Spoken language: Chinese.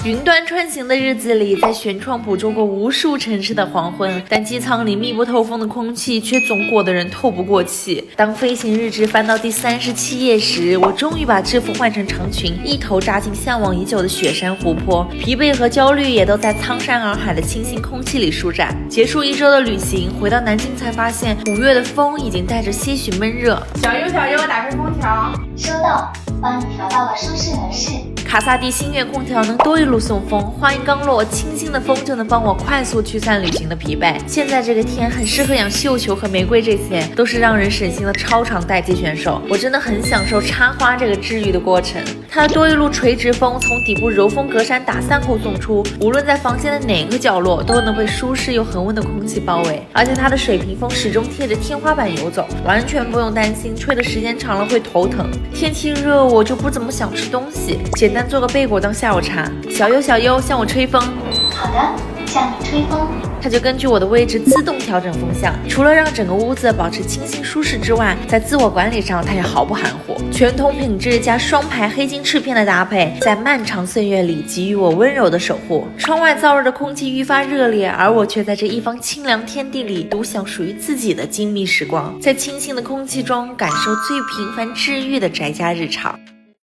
云端穿行的日子里，在舷窗捕捉过无数城市的黄昏，但机舱里密不透风的空气却总裹得人透不过气。当飞行日志翻到第37页时，我终于把制服换成长裙，一头扎进向往已久的雪山湖泊，疲惫和焦虑也都在苍山洱海的清新空气里舒展。结束1周的旅行，回到南京才发现5月的风已经带着些许闷热。小优，打开空调。收到，帮你调到了舒适模式。卡萨帝星越空调能多一路送风，话音刚落，清新的风就能帮我快速驱散旅行的疲惫。现在这个天很适合养绣球和玫瑰，这些都是让人省心的超长待机选手。我真的很享受插花这个治愈的过程。它的多一路垂直风从底部柔风隔扇打散后送出，无论在房间的哪个角落都能被舒适又恒温的空气包围。而且它的水平风始终贴着天花板游走，完全不用担心吹的时间长了会头疼。天气热我就不怎么想吃东西，简单做个贝果当下午茶。小优向我吹风。好的，向你吹风。它就根据我的位置自动调整风向，除了让整个屋子保持清新舒适之外，在自我管理上它也毫不含糊。全通品质加双排黑金翅片的搭配，在漫长岁月里给予我温柔的守护。窗外燥热的空气愈发热烈，而我却在这一方清凉天地里独享属于自己的精密时光，在清新的空气中感受最平凡治愈的宅家日常。